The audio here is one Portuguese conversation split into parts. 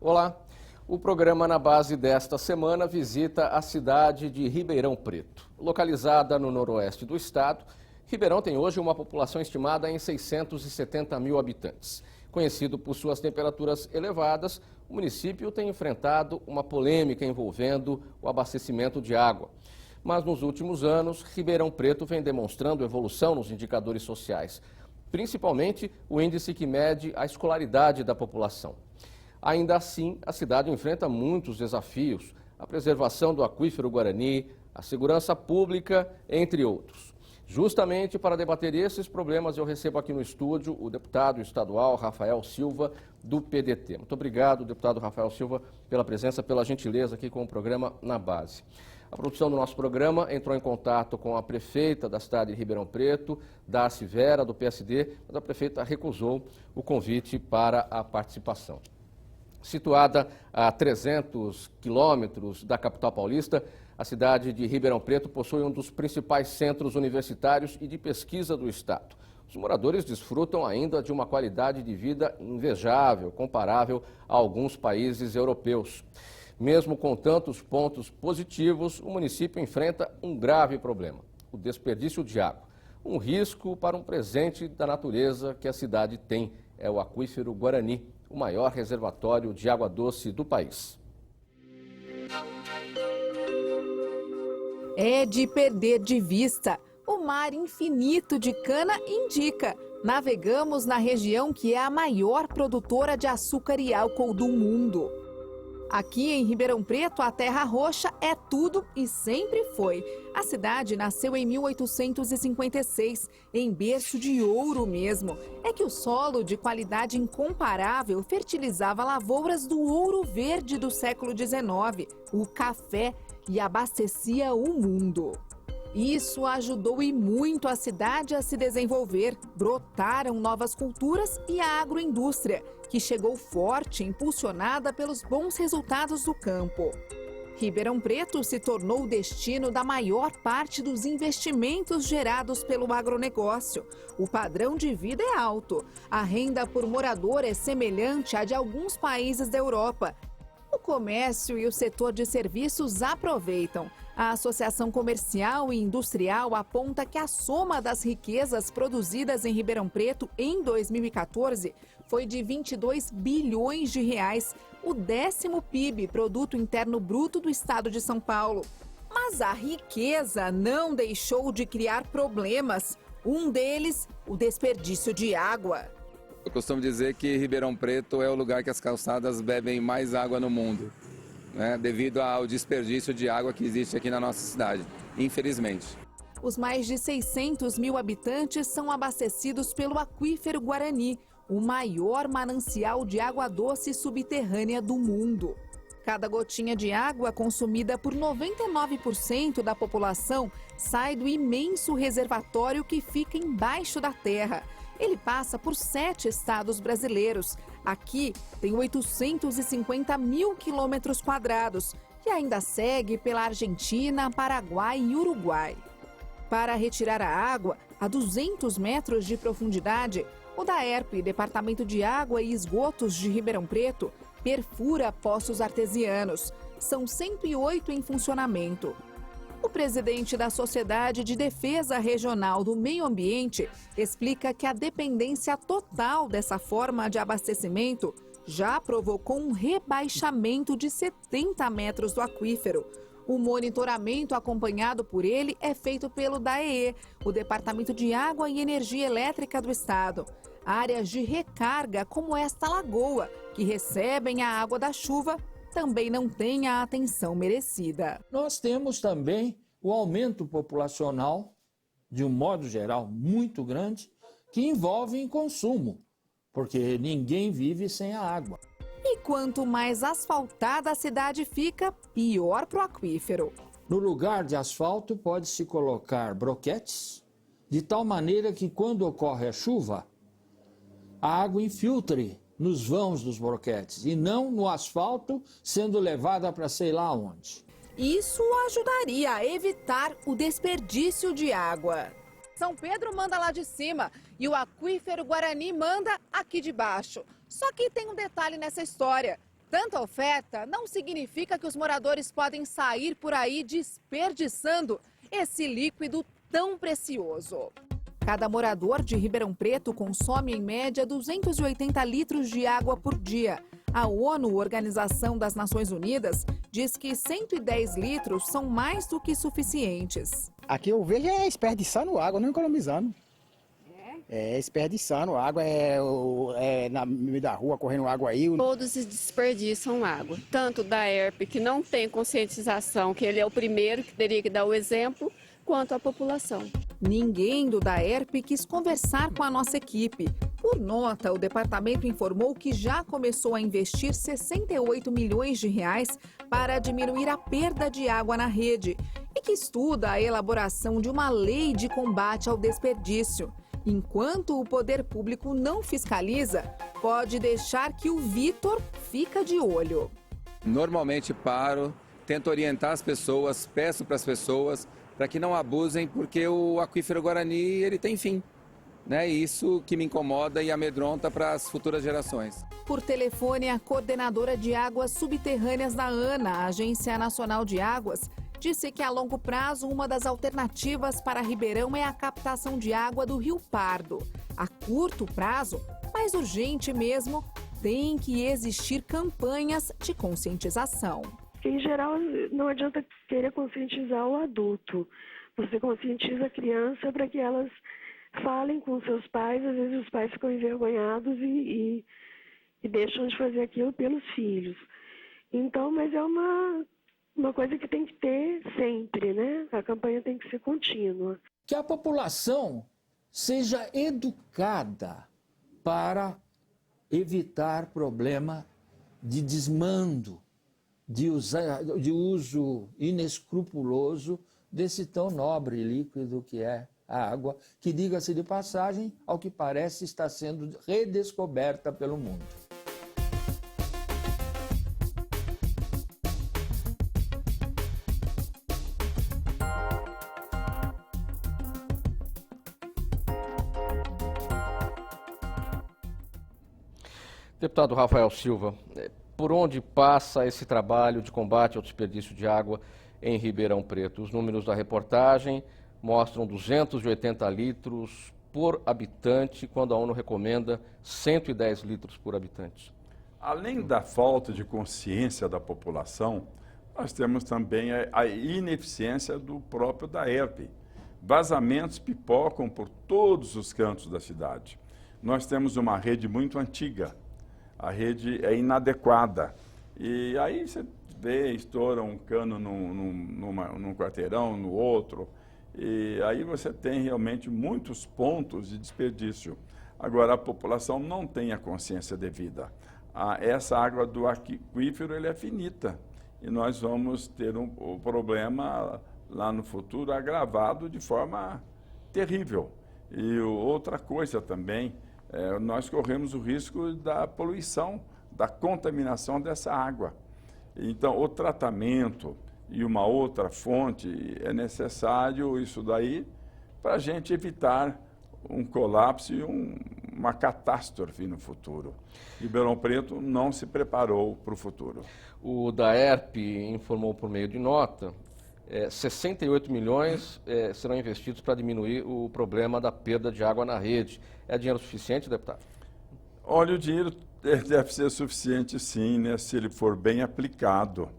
Olá, o programa Na Base desta semana visita a cidade de Ribeirão Preto. Localizada no noroeste do estado, Ribeirão tem hoje uma população estimada em 670 mil habitantes. Conhecido por suas temperaturas elevadas, o município tem enfrentado uma polêmica envolvendo o abastecimento de água. Mas nos últimos anos, Ribeirão Preto vem demonstrando evolução nos indicadores sociais, principalmente o índice que mede a escolaridade da população. Ainda assim, a cidade enfrenta muitos desafios, a preservação do aquífero Guarani, a segurança pública, entre outros. Justamente para debater esses problemas, eu recebo aqui no estúdio o deputado estadual Rafael Silva, do PDT. Muito obrigado, deputado Rafael Silva, pela presença, pela gentileza aqui com o programa Na Base. A produção do nosso programa entrou em contato com a prefeita da cidade de Ribeirão Preto, Darcy Vera, do PSD, mas a prefeita recusou o convite para a participação. Situada a 300 quilômetros da capital paulista, a cidade de Ribeirão Preto possui um dos principais centros universitários e de pesquisa do estado. Os moradores desfrutam ainda de uma qualidade de vida invejável, comparável a alguns países europeus. Mesmo com tantos pontos positivos, o município enfrenta um grave problema: o desperdício de água. Um risco para um presente da natureza que a cidade tem é o aquífero Guarani, o maior reservatório de água doce do país. É de perder de vista. O mar infinito de cana indica. Navegamos na região que é a maior produtora de açúcar e álcool do mundo. Aqui em Ribeirão Preto, a Terra Roxa é tudo e sempre foi. A cidade nasceu em 1856, em berço de ouro mesmo. É que o solo de qualidade incomparável fertilizava lavouras do ouro verde do século XIX, o café, e abastecia o mundo. Isso ajudou e muito a cidade a se desenvolver. Brotaram novas culturas e a agroindústria, que chegou forte, impulsionada pelos bons resultados do campo. Ribeirão Preto se tornou o destino da maior parte dos investimentos gerados pelo agronegócio. O padrão de vida é alto. A renda por morador é semelhante à de alguns países da Europa. O comércio e o setor de serviços aproveitam. A Associação Comercial e Industrial aponta que a soma das riquezas produzidas em Ribeirão Preto em 2014 foi de 22 bilhões de reais, o 10º PIB, Produto Interno Bruto do estado de São Paulo. Mas a riqueza não deixou de criar problemas. Um deles, o desperdício de água. Eu costumo dizer que Ribeirão Preto é o lugar que as calçadas bebem mais água no mundo, né, devido ao desperdício de água que existe aqui na nossa cidade, infelizmente. Os mais de 600 mil habitantes são abastecidos pelo aquífero Guarani, o maior manancial de água doce subterrânea do mundo. Cada gotinha de água consumida por 99% da população sai do imenso reservatório que fica embaixo da terra. Ele passa por 7 estados brasileiros. Aqui tem 850 mil quilômetros quadrados e ainda segue pela Argentina, Paraguai e Uruguai. Para retirar a água a 200 metros de profundidade, o DAERP, Departamento de Água e Esgotos de Ribeirão Preto, perfura poços artesianos. São 108 em funcionamento. O presidente da Sociedade de Defesa Regional do Meio Ambiente explica que a dependência total dessa forma de abastecimento já provocou um rebaixamento de 70 metros do aquífero. O monitoramento acompanhado por ele é feito pelo DAEE, o Departamento de Água e Energia Elétrica do Estado. Áreas de recarga como esta lagoa, que recebem a água da chuva, também não têm a atenção merecida. Nós temos também o aumento populacional, de um modo geral, muito grande, que envolve em consumo, porque ninguém vive sem a água. E quanto mais asfaltada a cidade fica, pior para o aquífero. No lugar de asfalto, pode-se colocar broquetes, de tal maneira que quando ocorre a chuva, a água infiltre nos vãos dos broquetes e não no asfalto sendo levada para sei lá onde. Isso ajudaria a evitar o desperdício de água. São Pedro manda lá de cima e o aquífero Guarani manda aqui de baixo. Só que tem um detalhe nessa história. Tanta oferta não significa que os moradores podem sair por aí desperdiçando esse líquido tão precioso. Cada morador de Ribeirão Preto consome, em média, 280 litros de água por dia. A ONU, Organização das Nações Unidas, diz que 110 litros são mais do que suficientes. Aqui eu vejo desperdiçando água, não economizando. Desperdiçando água, na meio da rua, correndo água aí. Todos desperdiçam água, tanto da ERP, que não tem conscientização, que ele é o primeiro que teria que dar o exemplo, quanto a população. Ninguém do DAERP quis conversar com a nossa equipe. Por nota, o departamento informou que já começou a investir 68 milhões de reais para diminuir a perda de água na rede e que estuda a elaboração de uma lei de combate ao desperdício. Enquanto o poder público não fiscaliza, pode deixar que o Vitor fica de olho. Normalmente paro, tento orientar as pessoas, peço para as pessoas para que não abusem, porque o aquífero Guarani ele tem fim. Isso que me incomoda e amedronta para as futuras gerações. Por telefone, a coordenadora de águas subterrâneas da ANA, a Agência Nacional de Águas, disse que a longo prazo uma das alternativas para Ribeirão é a captação de água do Rio Pardo. A curto prazo, mais urgente mesmo, tem que existir campanhas de conscientização. Em geral, não adianta querer conscientizar o adulto. Você conscientiza a criança para que elas falem com seus pais. Às vezes os pais ficam envergonhados e deixam de fazer aquilo pelos filhos. Então, mas é uma coisa que tem que ter sempre, né? A campanha tem que ser contínua. Que a população seja educada para evitar problema de desmando, de uso inescrupuloso desse tão nobre líquido que é a água, que, diga-se de passagem, ao que parece está sendo redescoberta pelo mundo. Deputado Rafael Silva, por onde passa esse trabalho de combate ao desperdício de água em Ribeirão Preto? Os números da reportagem mostram 280 litros por habitante, quando a ONU recomenda 110 litros por habitante. Além da falta de consciência da população, nós temos também a ineficiência do próprio DAERP. Vazamentos pipocam por todos os cantos da cidade. Nós temos uma rede muito antiga. A rede é inadequada. E aí você vê, estoura um cano num quarteirão, no outro. E aí você tem realmente muitos pontos de desperdício. Agora, a população não tem a consciência devida. Essa água do aquífero ele é finita. E nós vamos ter um problema lá no futuro agravado de forma terrível. E outra coisa também, nós corremos o risco da poluição, da contaminação dessa água. Então, o tratamento e uma outra fonte é necessário, isso daí, para a gente evitar um colapso e uma catástrofe no futuro. Ribeirão Preto não se preparou para o futuro. O DAERP informou por meio de nota, 68 milhões serão investidos para diminuir o problema da perda de água na rede. É dinheiro suficiente, deputado? Olha, o dinheiro deve ser suficiente sim, né, se ele for bem aplicado.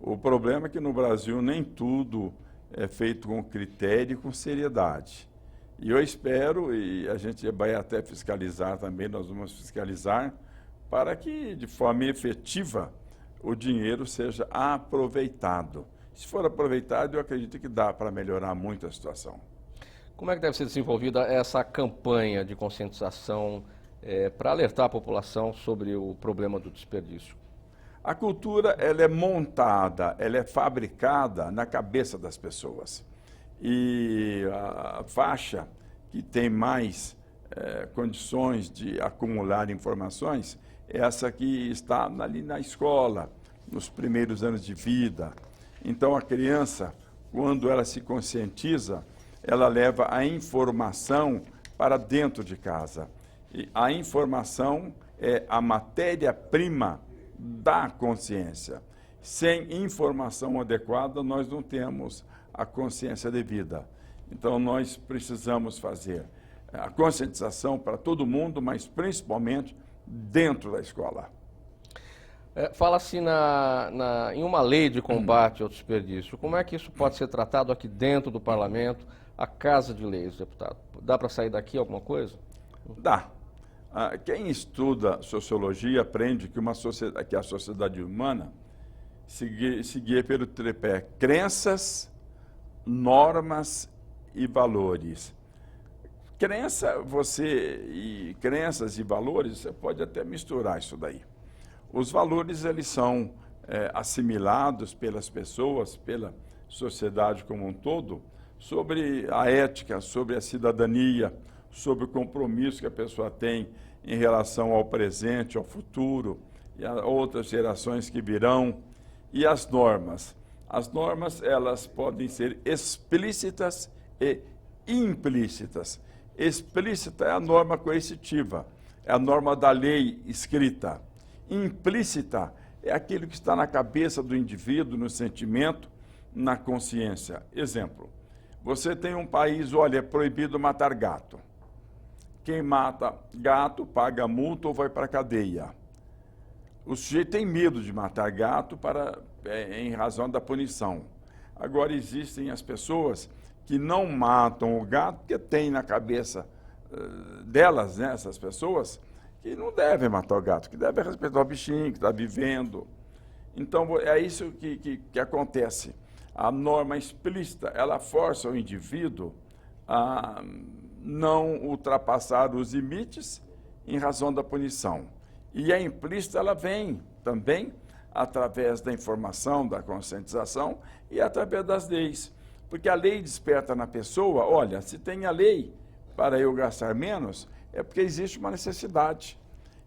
O problema é que no Brasil nem tudo é feito com critério e com seriedade. E eu espero, e a gente vai até fiscalizar também, nós vamos fiscalizar, para que de forma efetiva o dinheiro seja aproveitado. Se for aproveitado, eu acredito que dá para melhorar muito a situação. Como é que deve ser desenvolvida essa campanha de conscientização para alertar a população sobre o problema do desperdício? A cultura ela é montada, ela é fabricada na cabeça das pessoas. E a faixa que tem mais condições de acumular informações é essa que está ali na escola, nos primeiros anos de vida. Então, a criança, quando ela se conscientiza, ela leva a informação para dentro de casa. E a informação é a matéria-prima da consciência. Sem informação adequada, nós não temos a consciência devida. Então, nós precisamos fazer a conscientização para todo mundo, mas principalmente dentro da escola. Fala-se em uma lei de combate ao desperdício. Como é que isso pode ser tratado aqui dentro do Parlamento, a Casa de Leis, deputado? Dá para sair daqui alguma coisa? Dá. Quem estuda sociologia aprende que a sociedade humana seguia pelo tripé crenças, normas e valores. Crenças e valores, você pode até misturar isso daí. Os valores, eles são assimilados pelas pessoas, pela sociedade como um todo, sobre a ética, sobre a cidadania, sobre o compromisso que a pessoa tem em relação ao presente, ao futuro e a outras gerações que virão. E as normas. As normas, elas podem ser explícitas e implícitas. Explícita é a norma coercitiva, é a norma da lei escrita. Implícita é aquilo que está na cabeça do indivíduo, no sentimento, na consciência. Exemplo, você tem um país, olha, é proibido matar gato. Quem mata gato paga multa ou vai para a cadeia. O sujeito tem medo de matar gato em razão da punição. Agora, existem as pessoas que não matam o gato porque tem na cabeça delas, né, essas pessoas, que não devem matar o gato, que devem respeitar o bichinho que está vivendo. Então, é isso que acontece. A norma explícita, ela força o indivíduo a não ultrapassar os limites em razão da punição. E a implícita, ela vem também através da informação, da conscientização e através das leis. Porque a lei desperta na pessoa, olha, se tem a lei para eu gastar menos, é porque existe uma necessidade.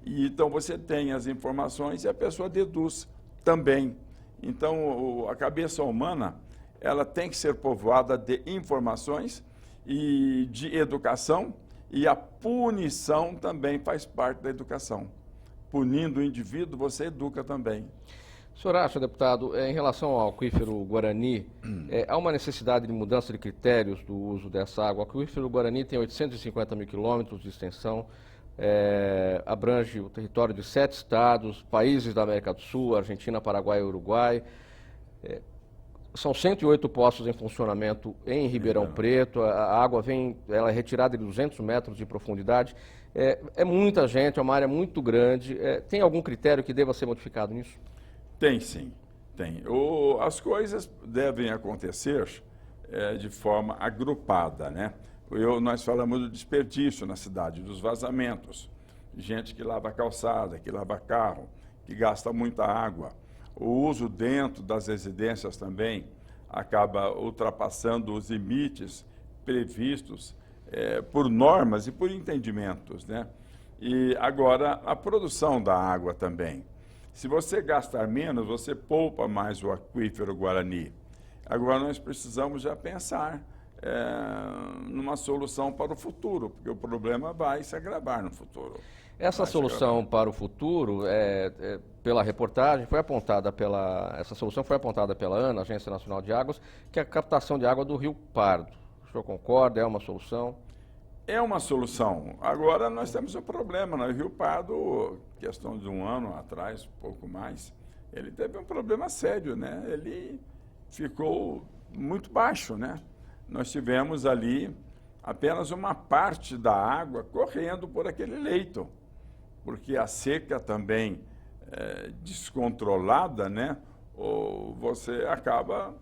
E então você tem as informações e a pessoa deduz também. Então a cabeça humana, ela tem que ser povoada de informações e de educação, e a punição também faz parte da educação. Punindo o indivíduo, você educa também. O senhor acha, deputado, em relação ao aquífero Guarani, há uma necessidade de mudança de critérios do uso dessa água? O aquífero Guarani tem 850 mil quilômetros de extensão, abrange o território de 7 estados, países da América do Sul, Argentina, Paraguai e Uruguai. São 108 poços em funcionamento em Ribeirão Preto, a água ela é retirada de 200 metros de profundidade. É muita gente, é uma área muito grande. Tem algum critério que deva ser modificado nisso? Tem sim, tem. As coisas devem acontecer de forma agrupada, né? Nós falamos do desperdício na cidade, dos vazamentos. Gente que lava calçada, que lava carro, que gasta muita água. O uso dentro das residências também acaba ultrapassando os limites previstos por normas e por entendimentos, né? E agora, a produção da água também. Se você gastar menos, você poupa mais o aquífero Guarani. Agora, nós precisamos já pensar numa solução para o futuro, porque o problema vai se agravar no futuro. Essa solução para o futuro, pela reportagem, essa solução foi apontada pela ANA, Agência Nacional de Águas, que é a captação de água do Rio Pardo. O senhor concorda? É uma solução? É uma solução. Agora nós temos um problema, né? O Rio Pardo, questão de um ano atrás, pouco mais, ele teve um problema sério, né? Ele ficou muito baixo, né? Nós tivemos ali apenas uma parte da água correndo por aquele leito, porque a seca também descontrolada, né? Ou você acaba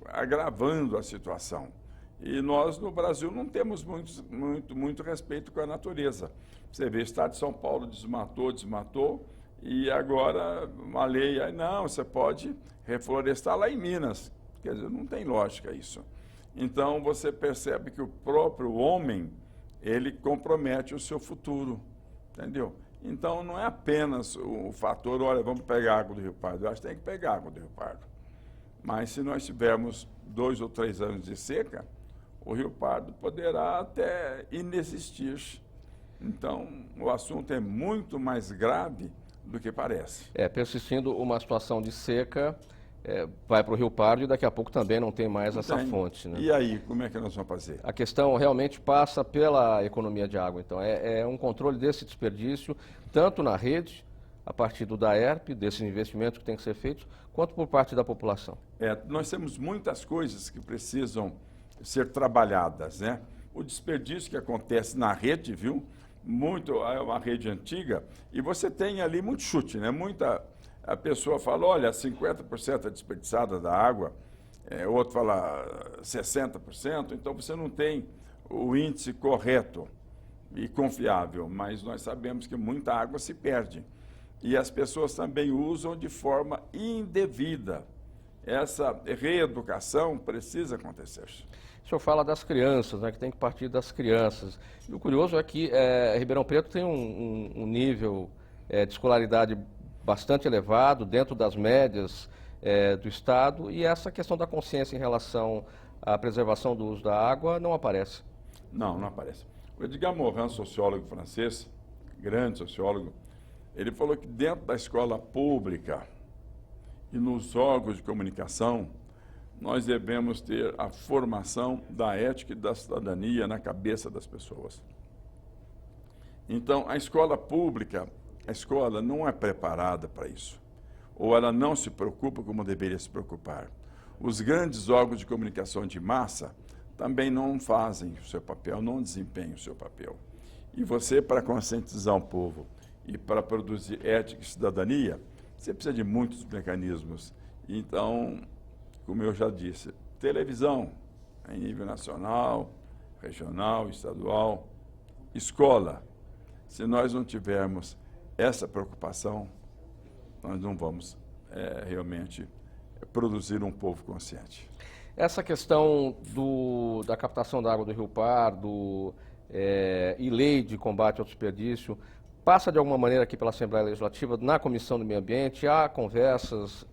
agravando a situação. E nós, no Brasil, não temos muito respeito com a natureza. Você vê, o estado de São Paulo desmatou, e agora uma lei, aí não, você pode reflorestar lá em Minas. Quer dizer, não tem lógica isso. Então, você percebe que o próprio homem, ele compromete o seu futuro, entendeu? Então, não é apenas o fator, olha, vamos pegar água do Rio Pardo. Eu acho que tem que pegar água do Rio Pardo. Mas se nós tivermos 2 ou 3 anos de seca, o Rio Pardo poderá até inexistir. Então, o assunto é muito mais grave do que parece. Persistindo uma situação de seca, vai para o Rio Pardo e daqui a pouco também não tem mais essa fonte, né? E aí, como é que nós vamos fazer? A questão realmente passa pela economia de água, então é um controle desse desperdício, tanto na rede, a partir do DAERP, desses investimentos que tem que ser feitos, quanto por parte da população. Nós temos muitas coisas que precisam ser trabalhadas, né? O desperdício que acontece na rede, viu? É uma rede antiga e você tem ali muito chute, né? A pessoa fala, olha, 50% é desperdiçada da água, o outro fala 60%, então você não tem o índice correto e confiável, mas nós sabemos que muita água se perde. E as pessoas também usam de forma indevida. Essa reeducação precisa acontecer. O senhor fala das crianças, né, que tem que partir das crianças. E o curioso é que Ribeirão Preto tem um nível de escolaridade bastante elevado, dentro das médias do Estado, e essa questão da consciência em relação à preservação do uso da água não aparece. Não aparece. O Edgar Morin, sociólogo francês, grande sociólogo, ele falou que dentro da escola pública e nos órgãos de comunicação, nós devemos ter a formação da ética e da cidadania na cabeça das pessoas. Então, a escola pública, a escola não é preparada para isso. Ou ela não se preocupa como deveria se preocupar. Os grandes órgãos de comunicação de massa também não fazem o seu papel, não desempenham o seu papel. E você, para conscientizar um povo e para produzir ética e cidadania, você precisa de muitos mecanismos. Então, como eu já disse, televisão em nível nacional, regional, estadual, escola. Se nós não tivermos essa preocupação, nós não vamos realmente produzir um povo consciente. Essa questão da captação da água do Rio Pardo e lei de combate ao desperdício passa de alguma maneira aqui pela Assembleia Legislativa, na Comissão do Meio Ambiente? Há conversas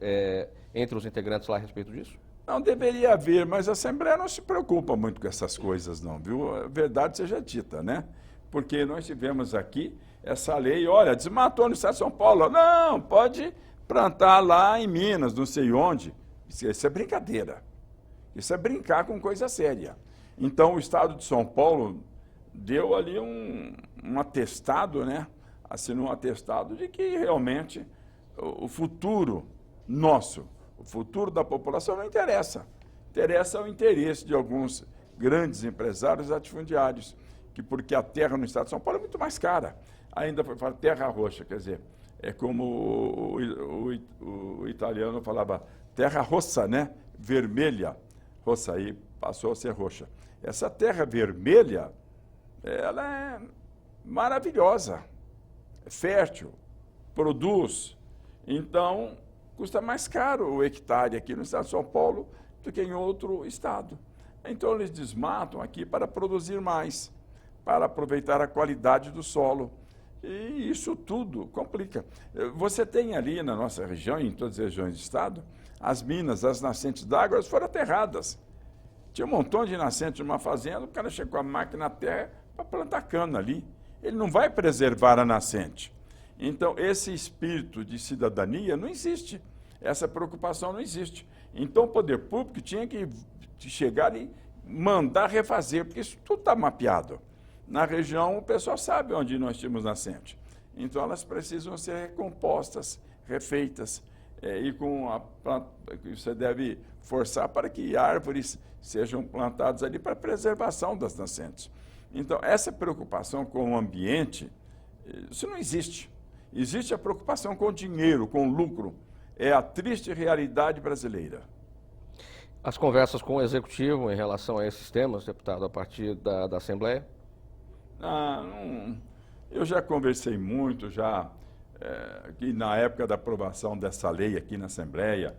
entre os integrantes lá a respeito disso? Não deveria haver, mas a Assembleia não se preocupa muito com essas coisas não, viu? A verdade seja dita, né? Porque nós tivemos aqui essa lei, olha, desmatou no estado de São Paulo. Não, pode plantar lá em Minas, não sei onde. Isso é brincadeira. Isso é brincar com coisa séria. Então, o estado de São Paulo deu ali um atestado, né? Assinou um atestado de que realmente o futuro nosso, o futuro da população não interessa. Interessa o interesse de alguns grandes empresários latifundiários, porque a terra no estado de São Paulo é muito mais cara. Ainda foi para terra roxa, quer dizer, é como o italiano falava, terra rossa, né? Vermelha. Rossa aí passou a ser roxa. Essa terra vermelha, ela é maravilhosa, é fértil, produz. Então, custa mais caro o hectare aqui no estado de São Paulo do que em outro estado. Então, eles desmatam aqui para produzir mais, para aproveitar a qualidade do solo. E isso tudo complica. Você tem ali na nossa região, em todas as regiões do estado, as minas, as nascentes d'água, elas foram aterradas. Tinha um montão de nascentes numa fazenda, o cara chegou com a máquina na terra para plantar cana ali. Ele não vai preservar a nascente. Então, esse espírito de cidadania não existe. Essa preocupação não existe. Então, o poder público tinha que chegar e mandar refazer, porque isso tudo está mapeado. Na região, o pessoal sabe onde nós tínhamos nascente. Então, elas precisam ser recompostas, refeitas, e você deve forçar para que árvores sejam plantadas ali para a preservação das nascentes. Então, essa preocupação com o ambiente, isso não existe. Existe a preocupação com o dinheiro, com o lucro. É a triste realidade brasileira. As conversas com o Executivo em relação a esses temas, deputado, a partir da Assembleia? Eu já conversei muito, que na época da aprovação dessa lei aqui na Assembleia,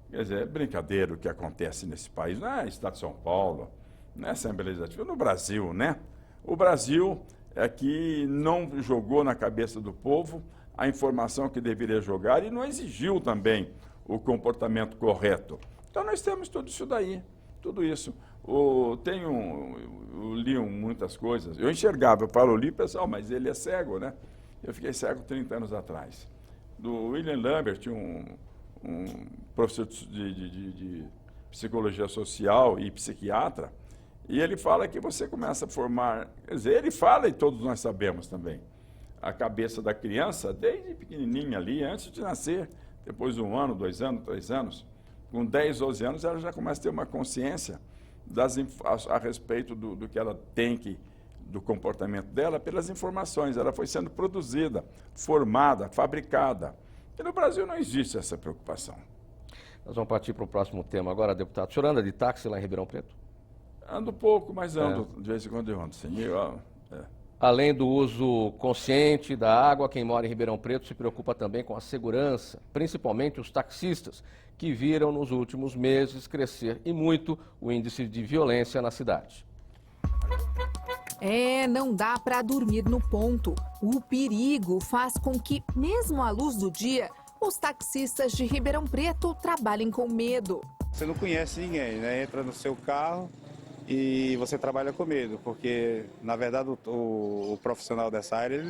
quer dizer, é brincadeira o que acontece nesse país, não é Estado de São Paulo, não é Assembleia Legislativa, no Brasil, né? O Brasil é que não jogou na cabeça do povo a informação que deveria jogar e não exigiu também o comportamento correto. Então nós temos tudo isso daí, tudo isso. Eu li muitas coisas, eu enxergava, eu li, pessoal, mas ele é cego, né? Eu fiquei cego 30 anos atrás. do William Lambert, um professor de psicologia social e psiquiatra, e ele fala que você começa a formar, quer dizer, ele fala e todos nós sabemos também, a cabeça da criança desde pequenininha ali, antes de nascer, depois de 1 ano, 2 anos, 3 anos, com 10, 12 anos ela já começa a ter uma consciência a respeito do que ela tem do comportamento dela pelas informações. Ela foi sendo produzida, formada, fabricada. E no Brasil não existe essa preocupação. Nós vamos partir para o próximo tema agora, deputado. O senhor anda de táxi lá em Ribeirão Preto? Ando pouco, mas ando, de vez em quando eu ando, sim. Além do uso consciente da água, quem mora em Ribeirão Preto se preocupa também com a segurança, principalmente os taxistas, que viram nos últimos meses crescer e muito o índice de violência na cidade. Não dá para dormir no ponto. O perigo faz com que, mesmo à luz do dia, os taxistas de Ribeirão Preto trabalhem com medo. Você não conhece ninguém, né? Entra no seu carro e você trabalha com medo, porque, na verdade, o profissional dessa área,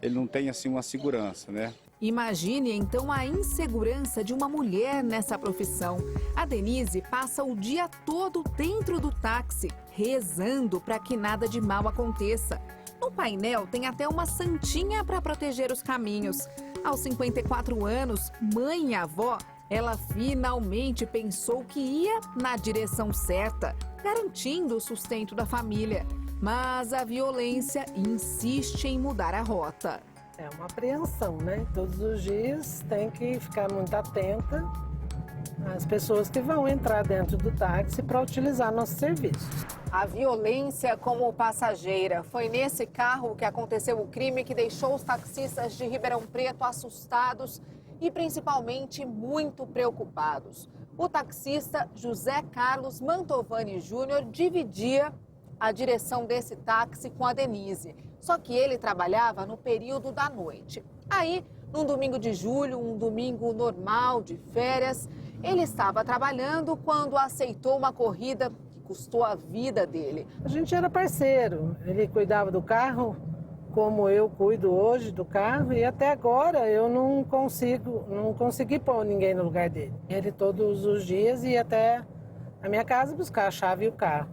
ele não tem, assim, uma segurança, né? Imagine, então, a insegurança de uma mulher nessa profissão. A Denise passa o dia todo dentro do táxi, rezando para que nada de mal aconteça. No painel tem até uma santinha para proteger os caminhos. Aos 54 anos, mãe e avó, ela finalmente pensou que ia na direção certa, garantindo o sustento da família. Mas a violência insiste em mudar a rota. É uma apreensão, né? Todos os dias tem que ficar muito atenta às pessoas que vão entrar dentro do táxi para utilizar nossos serviços. A violência como passageira. Foi nesse carro que aconteceu o crime que deixou os taxistas de Ribeirão Preto assustados e principalmente muito preocupados. O taxista José Carlos Mantovani Júnior dividia a direção desse táxi com a Denise. Só que ele trabalhava no período da noite. Aí, num domingo de julho, um domingo normal de férias, ele estava trabalhando quando aceitou uma corrida que custou a vida dele. A gente era parceiro. Ele cuidava do carro, como eu cuido hoje do carro, e até agora eu não consegui pôr ninguém no lugar dele. Ele todos os dias ia até a minha casa buscar a chave e o carro.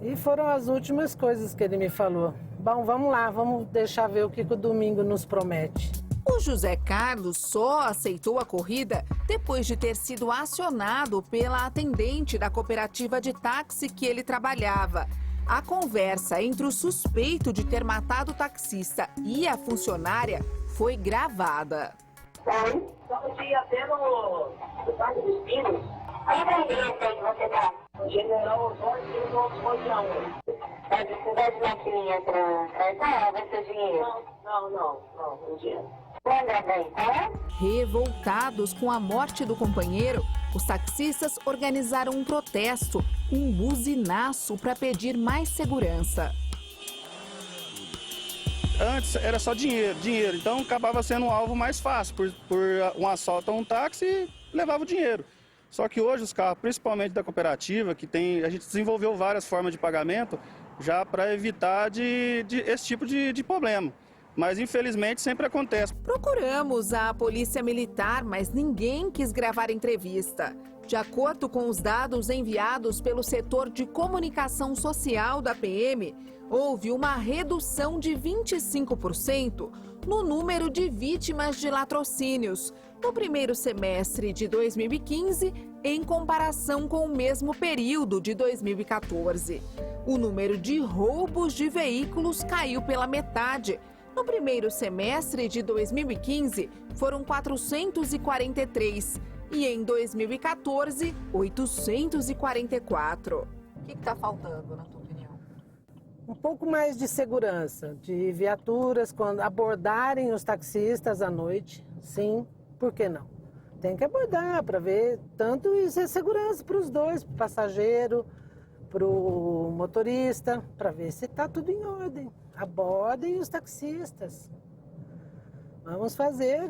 E foram as últimas coisas que ele me falou. Bom, vamos lá, vamos deixar ver o que o domingo nos promete. O José Carlos só aceitou a corrida depois de ter sido acionado pela atendente da cooperativa de táxi que ele trabalhava. A conversa entre o suspeito de ter matado o taxista e a funcionária foi gravada. Oi, todo dia pelo Parque dos Pinos. Qual é a endereço aí que você dá? General Osório, 1. Precisa de maquininha pra cartão, vai ser dinheiro? Não, dinheiro. Lembra bem, tá? Revoltados com a morte do companheiro, os taxistas organizaram um protesto, um buzinaço para pedir mais segurança. Antes era só dinheiro, então acabava sendo um alvo mais fácil, por um assalto a um táxi levava o dinheiro. Só que hoje os carros, principalmente da cooperativa, a gente desenvolveu várias formas de pagamento já para evitar esse tipo de problema. Mas infelizmente sempre acontece. Procuramos a polícia militar, mas ninguém quis gravar entrevista. De acordo com os dados enviados pelo setor de comunicação social da PM, houve uma redução de 25% no número de vítimas de latrocínios no primeiro semestre de 2015, em comparação com o mesmo período de 2014. O número de roubos de veículos caiu pela metade. No primeiro semestre de 2015, foram 443 e em 2014, 844. O que está faltando, na tua opinião? Um pouco mais de segurança, de viaturas quando abordarem os taxistas à noite, sim, por que não? Tem que abordar para ver, tanto isso é segurança para os dois, para o passageiro, para o motorista, para ver se está tudo em ordem. Abordem os taxistas. Vamos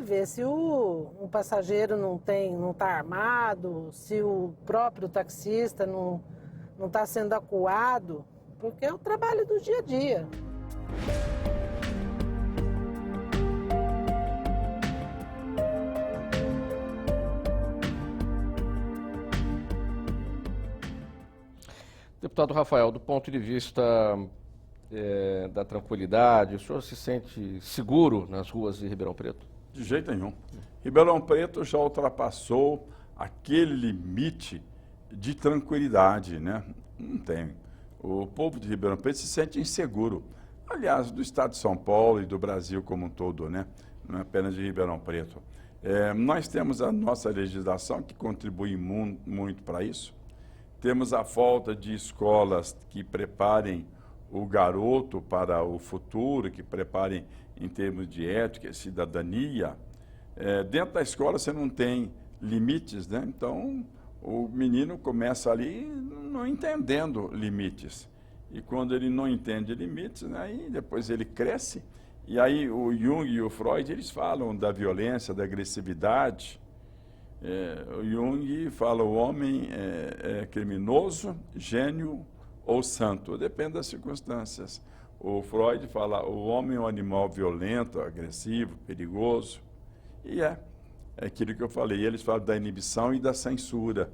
ver se o passageiro não está armado, se o próprio taxista não está sendo acuado, porque é o trabalho do dia a dia. Deputado Rafael, do ponto de vista da tranquilidade, o senhor se sente seguro nas ruas de Ribeirão Preto? De jeito nenhum. Ribeirão Preto já ultrapassou aquele limite de tranquilidade, né? Não tem. O povo de Ribeirão Preto se sente inseguro. Aliás, do estado de São Paulo e do Brasil como um todo, né? Não é apenas de Ribeirão Preto. Nós temos a nossa legislação que contribui muito para isso. Temos a falta de escolas que preparem o garoto para o futuro, que preparem em termos de ética e cidadania. Dentro da escola você não tem limites, né? Então o menino começa ali não entendendo limites. E quando ele não entende limites, né, aí depois ele cresce. E aí o Jung e o Freud, eles falam da violência, da agressividade. O Jung fala o homem é criminoso, gênio ou santo, depende das circunstâncias. O Freud fala o homem é um animal violento, agressivo, perigoso. E é aquilo que eu falei. Eles falam da inibição e da censura.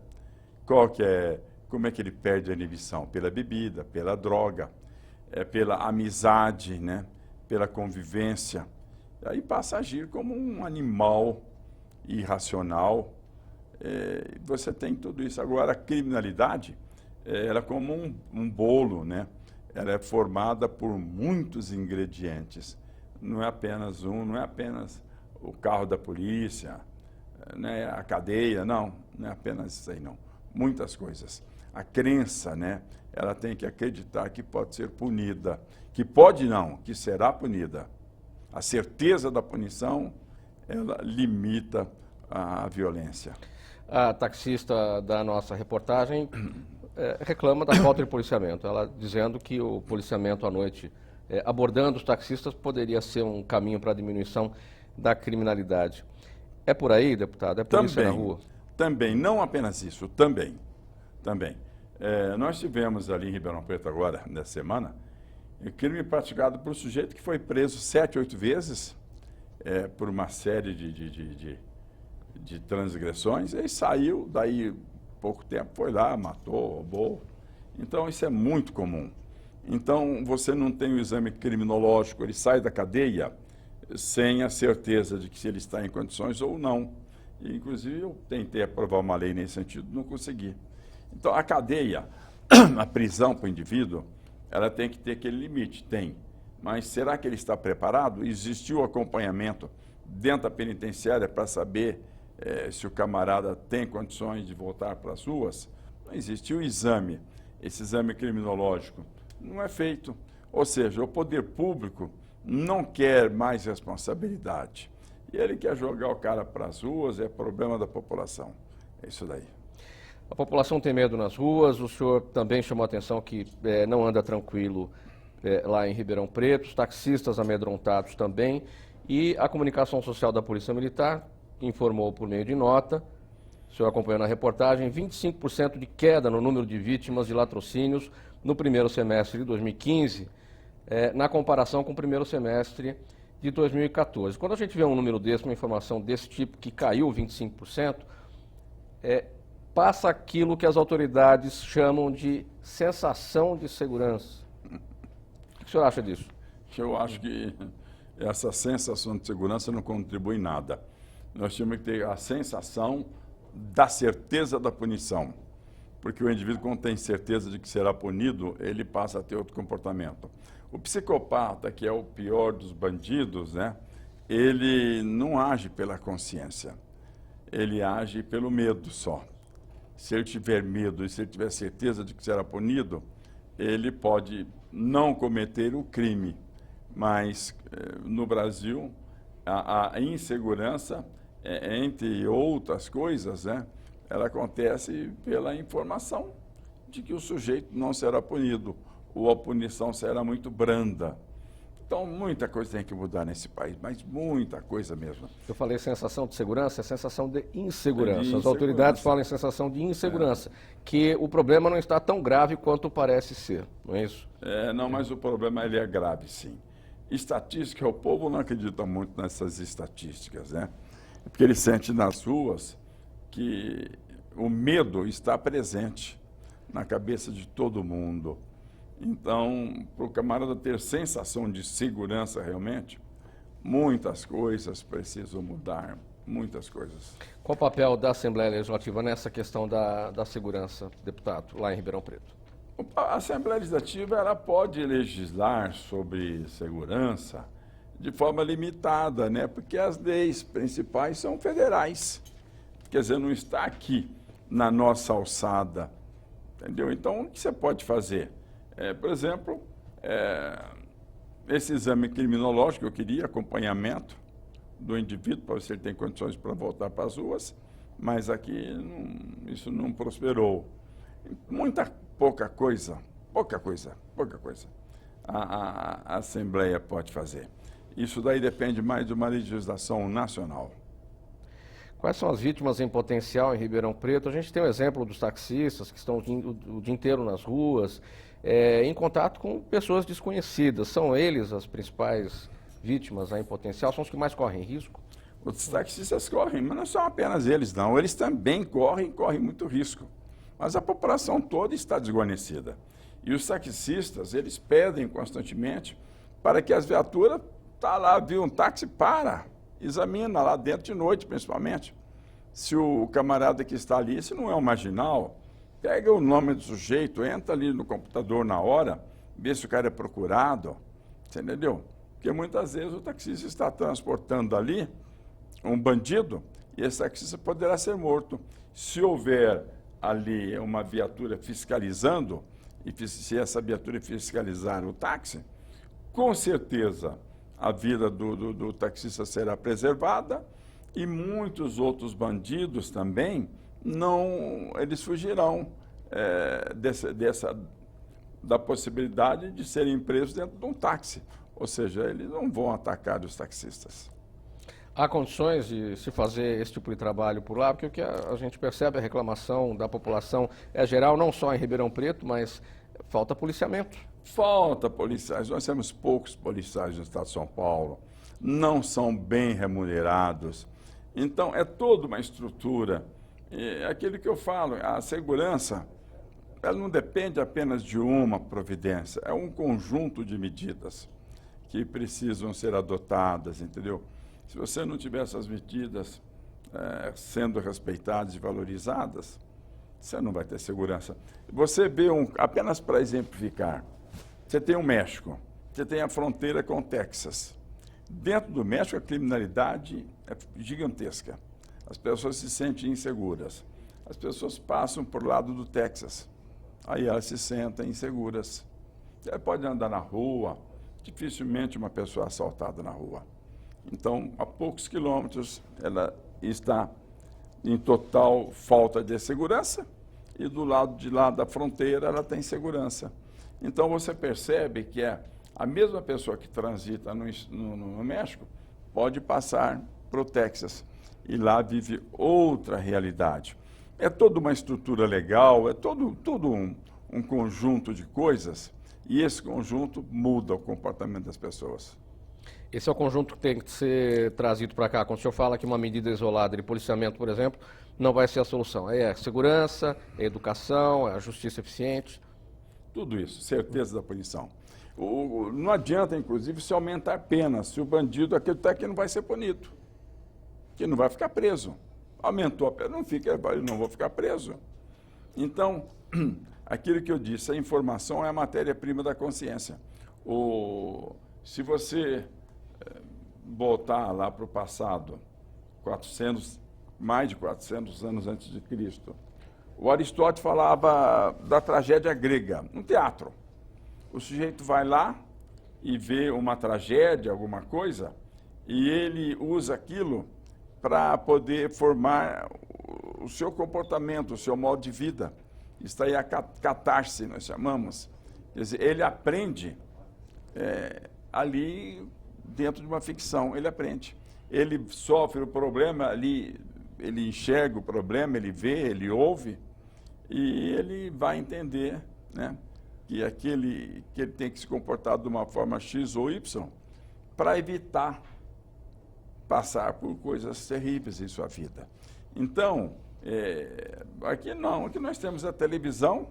Como é que ele perde a inibição? Pela bebida, pela droga, pela amizade, né? Pela convivência. Aí passa a agir como um animal irracional. Você tem tudo isso. Agora, a criminalidade, ela é como um bolo, né? Ela é formada por muitos ingredientes. Não é apenas não é apenas o carro da polícia, né? A cadeia, não é apenas isso aí, não. Muitas coisas. A crença, né? Ela tem que acreditar que pode ser punida, que pode não, que será punida. A certeza da punição, ela limita a violência. A taxista da nossa reportagem reclama da falta de policiamento, ela dizendo que o policiamento à noite, abordando os taxistas, poderia ser um caminho para a diminuição da criminalidade. É por aí, deputado? É polícia na rua? Também, não apenas isso, também. Nós tivemos ali em Ribeirão Preto agora, nessa semana, crime praticado por um sujeito que foi preso 7, 8 vezes por uma série de transgressões e saiu, daí pouco tempo foi lá, matou, roubou. Então isso é muito comum. Então você não tem o exame criminológico, ele sai da cadeia sem a certeza de que se ele está em condições ou não. E, inclusive eu tentei aprovar uma lei nesse sentido, não consegui. Então, a cadeia, a prisão para o indivíduo, ela tem que ter aquele limite, tem. Mas será que ele está preparado? Existiu acompanhamento dentro da penitenciária para saber se o camarada tem condições de voltar para as ruas? Não existiu o exame, esse exame criminológico. Não é feito. Ou seja, o poder público não quer mais responsabilidade. E ele quer jogar o cara para as ruas, é problema da população. É isso daí. A população tem medo nas ruas, o senhor também chamou a atenção que não anda tranquilo lá em Ribeirão Preto, os taxistas amedrontados também, e a comunicação social da Polícia Militar informou por meio de nota, o senhor acompanhou na reportagem, 25% de queda no número de vítimas de latrocínios no primeiro semestre de 2015, na comparação com o primeiro semestre de 2014. Quando a gente vê um número desse, uma informação desse tipo, que caiu 25%, passa aquilo que as autoridades chamam de sensação de segurança. O que o senhor acha disso? Eu acho que essa sensação de segurança não contribui em nada. Nós temos que ter a sensação da certeza da punição. Porque o indivíduo, quando tem certeza de que será punido, ele passa a ter outro comportamento. O psicopata, que é o pior dos bandidos, né, ele não age pela consciência. Ele age pelo medo só. Se ele tiver medo e se ele tiver certeza de que será punido, ele pode não cometer o crime. Mas no Brasil, a insegurança, entre outras coisas, né, ela acontece pela informação de que o sujeito não será punido, ou a punição será muito branda. Então, muita coisa tem que mudar nesse país, mas muita coisa mesmo. Eu falei sensação de segurança, é sensação de insegurança. As autoridades falam em sensação de insegurança, que o problema não está tão grave quanto parece ser, não é isso? Não, mas o problema ele é grave, sim. Estatística, o povo não acredita muito nessas estatísticas, né? Porque ele sente nas ruas que o medo está presente. na cabeça de todo mundo. Então, para o camarada ter sensação de segurança realmente, muitas coisas precisam mudar, muitas coisas. Qual o papel da Assembleia Legislativa nessa questão da segurança, deputado, lá em Ribeirão Preto? A Assembleia Legislativa ela pode legislar sobre segurança de forma limitada, né? Porque as leis principais são federais. Quer dizer, não está aqui na nossa alçada, entendeu? Então, o que você pode fazer? Por exemplo, esse exame criminológico, eu queria acompanhamento do indivíduo para ver se ele tem condições para voltar para as ruas, mas aqui isso não prosperou. Pouca coisa a Assembleia pode fazer. Isso daí depende mais de uma legislação nacional. Quais são as vítimas em potencial em Ribeirão Preto? A gente tem o exemplo dos taxistas que estão o dia inteiro nas ruas, em contato com pessoas desconhecidas. São eles as principais vítimas em potencial? São os que mais correm risco? Os taxistas correm, mas não são apenas eles, não. Eles também correm muito risco. Mas a população toda está desguarnecida. E os taxistas, eles pedem constantemente para que as viaturas, viu um táxi, examina lá dentro de noite, principalmente. Se o camarada que está ali, se não é um marginal, pega o nome do sujeito, entra ali no computador na hora, vê se o cara é procurado, você entendeu? Porque muitas vezes o taxista está transportando ali um bandido e esse taxista poderá ser morto. Se houver ali uma viatura fiscalizando, e se essa viatura fiscalizar o táxi, com certeza a vida do taxista será preservada e muitos outros bandidos também, eles fugirão da possibilidade de serem presos dentro de um táxi. Ou seja, eles não vão atacar os taxistas. Há condições de se fazer esse tipo de trabalho por lá? Porque o que a gente percebe, a reclamação da população é geral, não só em Ribeirão Preto, mas falta policiamento. Falta policiais. Nós temos poucos policiais no estado de São Paulo. Não são bem remunerados. Então, é toda uma estrutura. É aquilo que eu falo, a segurança, ela não depende apenas de uma providência. É um conjunto de medidas que precisam ser adotadas, entendeu? Se você não tiver essas medidas sendo respeitadas e valorizadas, você não vai ter segurança. Você vê, apenas para exemplificar, você tem o México, você tem a fronteira com o Texas. Dentro do México, a criminalidade é gigantesca. As pessoas se sentem inseguras. As pessoas passam por lado do Texas. Aí elas se sentem inseguras. Ela pode andar na rua, dificilmente uma pessoa é assaltada na rua. Então, a poucos quilômetros, ela está em total falta de segurança e do lado de lá da fronteira ela tem segurança. Então, você percebe que a mesma pessoa que transita no México pode passar para o Texas e lá vive outra realidade. É toda uma estrutura legal, é todo um conjunto de coisas e esse conjunto muda o comportamento das pessoas. Esse é o conjunto que tem que ser trazido para cá. Quando o senhor fala que uma medida isolada de policiamento, por exemplo, não vai ser a solução. É a segurança, é a educação, é a justiça eficiente. Tudo isso, certeza da punição. Não adianta, inclusive, se aumentar penas, se o bandido acreditar que não vai ser punido, que não vai ficar preso. Aumentou a pena, não vou ficar preso. Então, aquilo que eu disse, a informação é a matéria-prima da consciência. Se você voltar lá para o passado, mais de 400 anos antes de Cristo, o Aristóteles falava da tragédia grega, no teatro. O sujeito vai lá e vê uma tragédia, alguma coisa, e ele usa aquilo para poder formar o seu comportamento, o seu modo de vida. Isso aí é a catarse, nós chamamos. Quer dizer, ele aprende ali dentro de uma ficção, ele aprende. Ele sofre o problema ali, ele enxerga o problema, ele vê, ele ouve, e ele vai entender, né, que ele tem que se comportar de uma forma X ou Y para evitar passar por coisas terríveis em sua vida. Então, aqui não, aqui nós temos a televisão,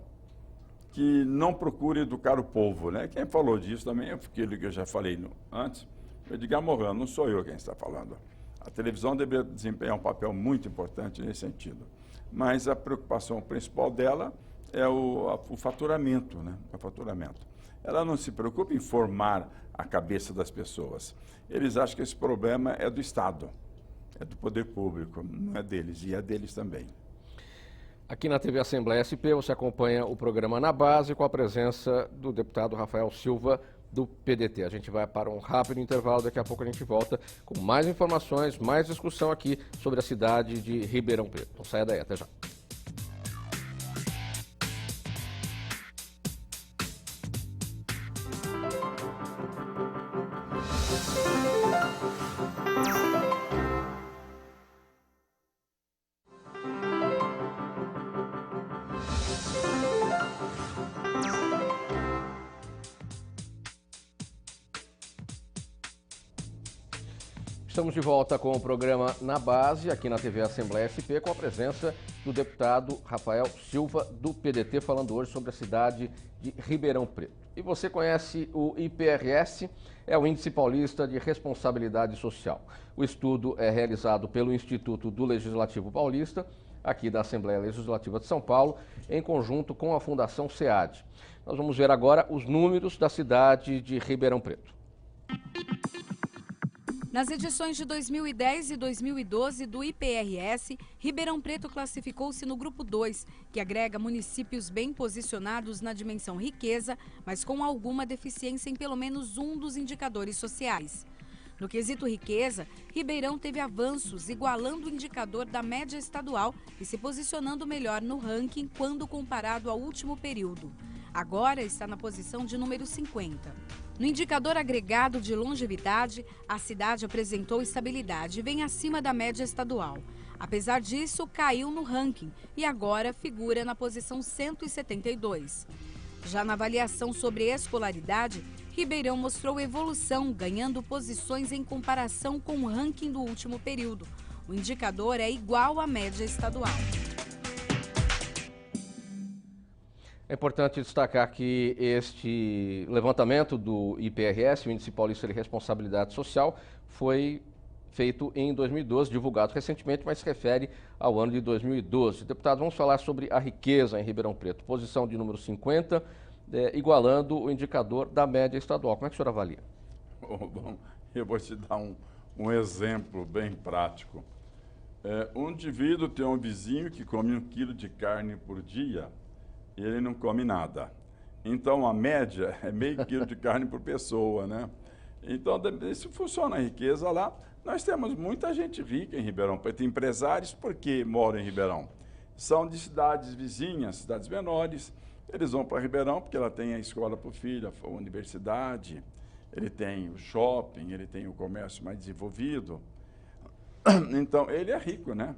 que não procura educar o povo, né? Quem falou disso também é aquilo que eu já falei antes, o Edgar Morin, não sou eu quem está falando. A televisão deveria desempenhar um papel muito importante nesse sentido. Mas a preocupação principal dela é o faturamento, né? O faturamento. Ela não se preocupa em formar a cabeça das pessoas. Eles acham que esse problema é do Estado, é do poder público, não é deles, e é deles também. Aqui na TV Assembleia SP você acompanha o programa Na Base com a presença do deputado Rafael Silva, do PDT. A gente vai para um rápido intervalo, daqui a pouco a gente volta com mais informações, mais discussão aqui sobre a cidade de Ribeirão Preto. Não saia daí, até já. Estamos de volta com o programa Na Base, aqui na TV Assembleia SP, com a presença do deputado Rafael Silva, do PDT, falando hoje sobre a cidade de Ribeirão Preto. E você conhece o IPRS, é o Índice Paulista de Responsabilidade Social. O estudo é realizado pelo Instituto do Legislativo Paulista, aqui da Assembleia Legislativa de São Paulo, em conjunto com a Fundação SEAD. Nós vamos ver agora os números da cidade de Ribeirão Preto. Nas edições de 2010 e 2012 do IPRS, Ribeirão Preto classificou-se no grupo 2, que agrega municípios bem posicionados na dimensão riqueza, mas com alguma deficiência em pelo menos um dos indicadores sociais. No quesito riqueza, Ribeirão teve avanços, igualando o indicador da média estadual e se posicionando melhor no ranking quando comparado ao último período. Agora está na posição de número 50. No indicador agregado de longevidade, a cidade apresentou estabilidade e vem acima da média estadual. Apesar disso, caiu no ranking e agora figura na posição 172. Já na avaliação sobre escolaridade, Ribeirão mostrou evolução, ganhando posições em comparação com o ranking do último período. O indicador é igual à média estadual. É importante destacar que este levantamento do IPRS, o Índice Paulista de Responsabilidade Social, foi feito em 2012, divulgado recentemente, mas se refere ao ano de 2012. Deputado, vamos falar sobre a riqueza em Ribeirão Preto. Posição de número 50, igualando o indicador da média estadual. Como é que o senhor avalia? Bom, eu vou te dar um exemplo bem prático. Um indivíduo tem um vizinho que come 1 quilo de carne por dia, e ele não come nada. Então, a média é meio quilo de carne por pessoa, né? Então, se funciona a riqueza lá, nós temos muita gente rica em Ribeirão Preto, empresários porque moram em Ribeirão. São de cidades vizinhas, cidades menores, eles vão para Ribeirão porque ela tem a escola para o filho, a universidade, ele tem o shopping, ele tem o comércio mais desenvolvido. Então, ele é rico, né?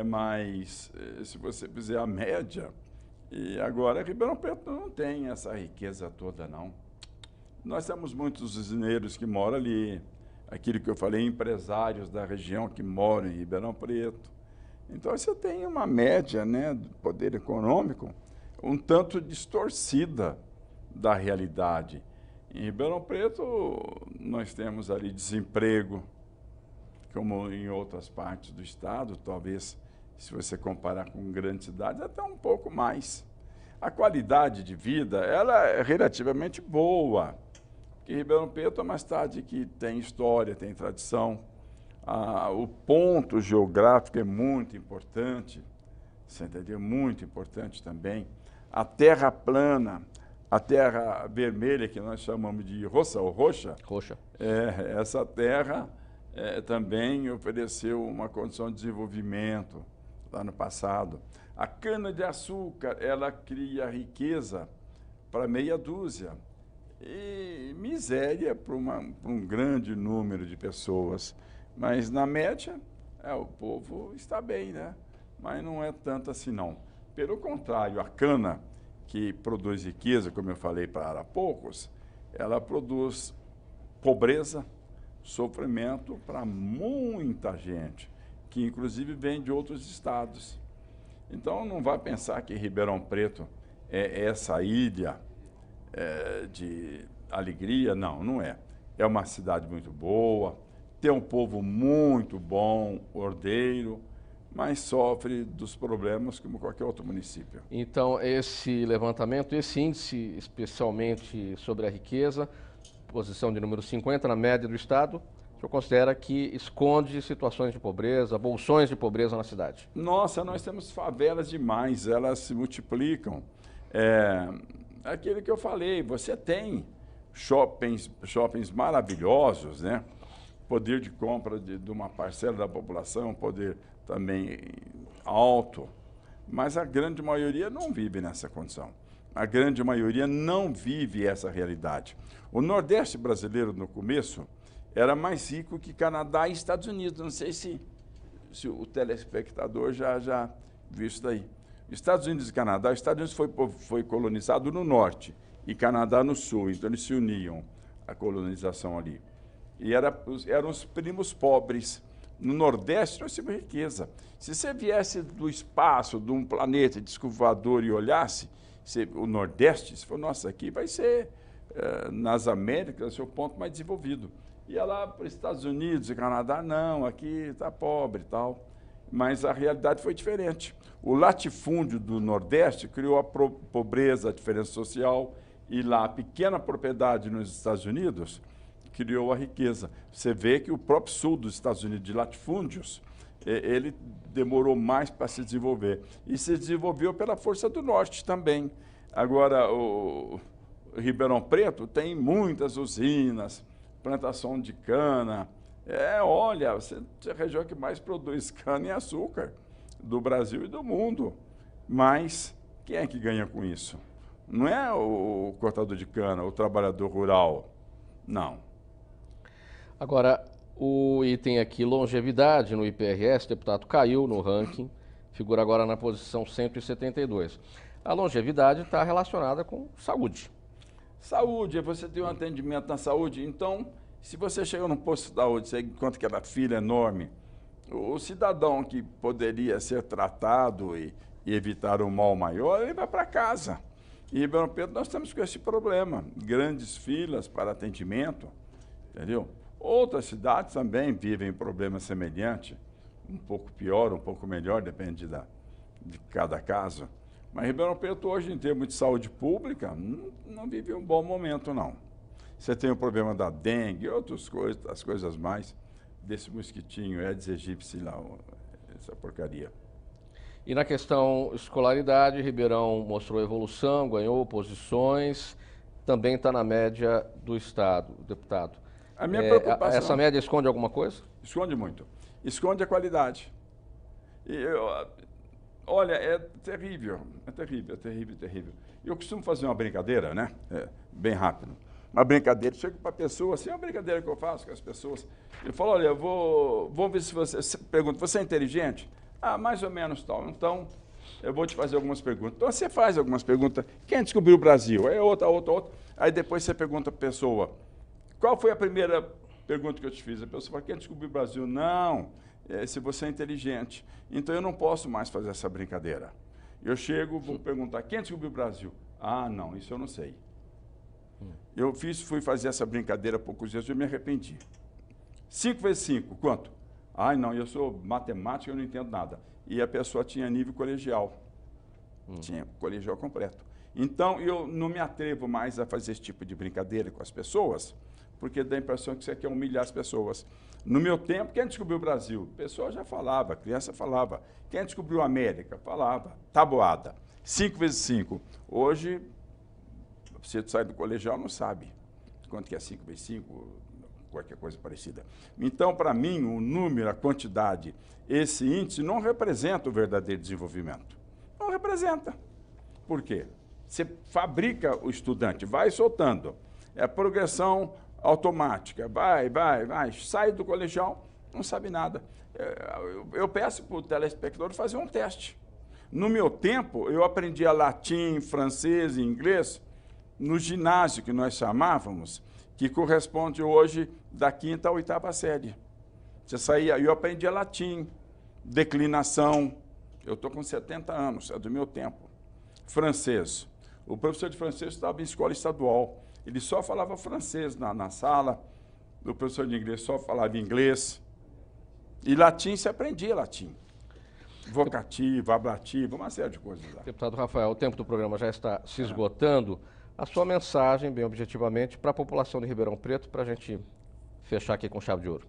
Mas, se você fizer a média, e agora, Ribeirão Preto não tem essa riqueza toda, não. Nós temos muitos usineiros que moram ali, aquilo que eu falei, empresários da região que moram em Ribeirão Preto. Então, você tem uma média, né, do poder econômico um tanto distorcida da realidade. Em Ribeirão Preto, nós temos ali desemprego, como em outras partes do estado, talvez, se você comparar com grandes cidades, até um pouco mais. A qualidade de vida, ela é relativamente boa, porque Ribeirão Preto é uma cidade que tem história, tem tradição. O ponto geográfico é muito importante, você entendeu? Muito importante também. A terra plana, a terra vermelha, que nós chamamos de roça ou roxa, essa terra também ofereceu uma condição de desenvolvimento lá no passado. A cana-de-açúcar, ela cria riqueza para meia dúzia e miséria para um grande número de pessoas. Mas, na média, o povo está bem, né? Mas não é tanto assim, não. Pelo contrário, a cana, que produz riqueza, como eu falei para poucos, ela produz pobreza, sofrimento para muita gente, que inclusive vem de outros estados. Então, não vai pensar que Ribeirão Preto essa ilha de alegria, não é. É uma cidade muito boa, tem um povo muito bom, ordeiro, mas sofre dos problemas como qualquer outro município. Então, esse levantamento, esse índice, especialmente sobre a riqueza, posição de número 50 na média do Estado, o senhor considera que esconde situações de pobreza, bolsões de pobreza na cidade? Nossa, nós temos favelas demais, elas se multiplicam. Aquilo que eu falei, você tem shoppings maravilhosos, né? Poder de compra de uma parcela da população, poder também alto, mas a grande maioria não vive nessa condição. A grande maioria não vive essa realidade. O Nordeste brasileiro, no começo, era mais rico que Canadá e Estados Unidos. Não sei se o telespectador já viu isso daí. Estados Unidos e Canadá, os Estados Unidos foi colonizado no norte e Canadá no sul, então eles se uniam, a colonização ali. E eram os primos pobres. No Nordeste nós temos riqueza. Se você viesse do espaço, de um planeta disco voador e olhasse, o Nordeste, você falou, nossa, aqui vai ser, nas Américas, o ponto mais desenvolvido. Ia lá para os Estados Unidos e Canadá, não, aqui está pobre e tal. Mas a realidade foi diferente. O latifúndio do Nordeste criou a pobreza, a diferença social, e lá a pequena propriedade nos Estados Unidos criou a riqueza. Você vê que o próprio sul dos Estados Unidos, de latifúndios, ele demorou mais para se desenvolver. E se desenvolveu pela força do norte também. Agora, o Ribeirão Preto tem muitas usinas, plantação de cana. Olha, você é a região que mais produz cana e açúcar do Brasil e do mundo. Mas quem é que ganha com isso? Não é o cortador de cana, o trabalhador rural. Não. Agora, o item aqui, longevidade no IPRS, deputado, caiu no ranking, figura agora na posição 172. A longevidade está relacionada com saúde. Saúde, você tem um atendimento na saúde, então, se você chega num posto de saúde, você encontra aquela fila enorme, o cidadão que poderia ser tratado e evitar um mal maior, ele vai para casa. E em Ribeirão Preto nós estamos com esse problema, grandes filas para atendimento, entendeu? Outras cidades também vivem problemas semelhantes, um pouco pior, um pouco melhor, depende de cada caso. Mas Ribeirão Preto hoje, em termos de saúde pública, não vive um bom momento, não. Você tem o problema da dengue e outras coisas, as coisas mais, desse mosquitinho Aedes aegypti lá, essa porcaria. E na questão escolaridade, Ribeirão mostrou evolução, ganhou posições, também está na média do Estado, deputado. A minha preocupação... Essa média esconde alguma coisa? Esconde muito. Esconde a qualidade. Olha, é terrível, terrível. Eu costumo fazer uma brincadeira, né? Bem rápido. Uma brincadeira, chego para a pessoa, assim, é uma brincadeira que eu faço com as pessoas. Eu falo, olha, vamos ver se você... Pergunta, você é inteligente? Ah, mais ou menos tal. Então, eu vou te fazer algumas perguntas. Então, você faz algumas perguntas. Quem descobriu o Brasil? É outra. Aí depois você pergunta para a pessoa, qual foi a primeira pergunta que eu te fiz? A pessoa fala, quem descobriu o Brasil? Não, se você é inteligente. Então, eu não posso mais fazer essa brincadeira. Eu chego, vou perguntar, quem descobriu o Brasil? Ah, não, isso eu não sei. Eu fui fazer essa brincadeira há poucos dias e eu me arrependi. 5 vezes 5, quanto? Ah, não, eu sou matemática, eu não entendo nada. E a pessoa tinha nível colegial. Tinha colegial completo. Então, eu não me atrevo mais a fazer esse tipo de brincadeira com as pessoas, porque dá a impressão que você quer humilhar as pessoas. No meu tempo, quem descobriu o Brasil? A pessoa já falava, a criança falava. Quem descobriu a América? Falava. Tabuada. 5 vezes 5. Hoje, você sai do colegial não sabe quanto que é 5 vezes 5, qualquer coisa parecida. Então, para mim, o número, a quantidade, esse índice não representa o verdadeiro desenvolvimento. Não representa. Por quê? Você fabrica o estudante, vai soltando. É a progressão automática, vai, sai do colegial, não sabe nada. Eu peço para o telespectador fazer um teste. No meu tempo, eu aprendia latim, francês e inglês no ginásio que nós chamávamos, que corresponde hoje da 5ª à 8ª série. Você saía, eu aprendia latim, declinação, eu estou com 70 anos, é do meu tempo. Francês. O professor de francês estava em escola estadual. Ele só falava francês na sala. O professor de inglês só falava inglês. E latim, se aprendia latim. Vocativo, ablativo, uma série de coisas lá. Deputado Rafael, o tempo do programa já está se esgotando. A sua mensagem, bem objetivamente, para a população de Ribeirão Preto, para a gente fechar aqui com chave de ouro.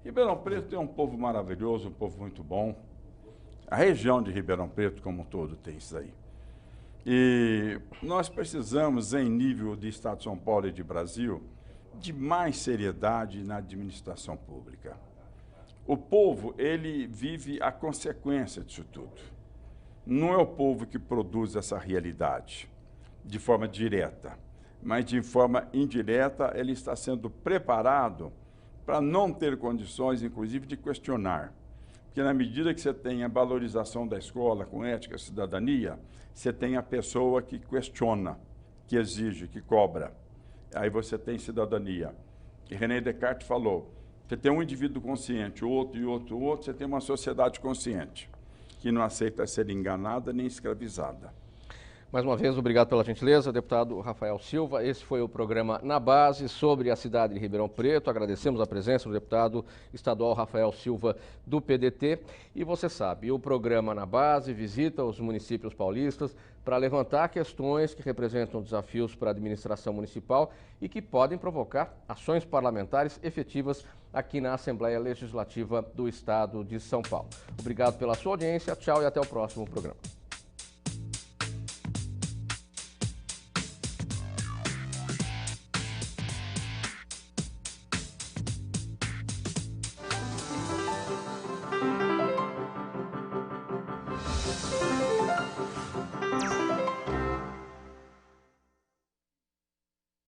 Ribeirão Preto é um povo maravilhoso, um povo muito bom. A região de Ribeirão Preto, como um todo, tem isso aí. E nós precisamos, em nível de Estado de São Paulo e de Brasil, de mais seriedade na administração pública. O povo, ele vive a consequência disso tudo. Não é o povo que produz essa realidade de forma direta, mas de forma indireta ele está sendo preparado para não ter condições, inclusive, de questionar. Porque na medida que você tem a valorização da escola com ética e cidadania, você tem a pessoa que questiona, que exige, que cobra. Aí você tem cidadania. E René Descartes falou, você tem um indivíduo consciente, outro e outro, você tem uma sociedade consciente, que não aceita ser enganada nem escravizada. Mais uma vez, obrigado pela gentileza, deputado Rafael Silva. Esse foi o programa Na Base sobre a cidade de Ribeirão Preto. Agradecemos a presença do deputado estadual Rafael Silva do PDT. E você sabe, o programa Na Base visita os municípios paulistas para levantar questões que representam desafios para a administração municipal e que podem provocar ações parlamentares efetivas aqui na Assembleia Legislativa do Estado de São Paulo. Obrigado pela sua audiência, tchau e até o próximo programa.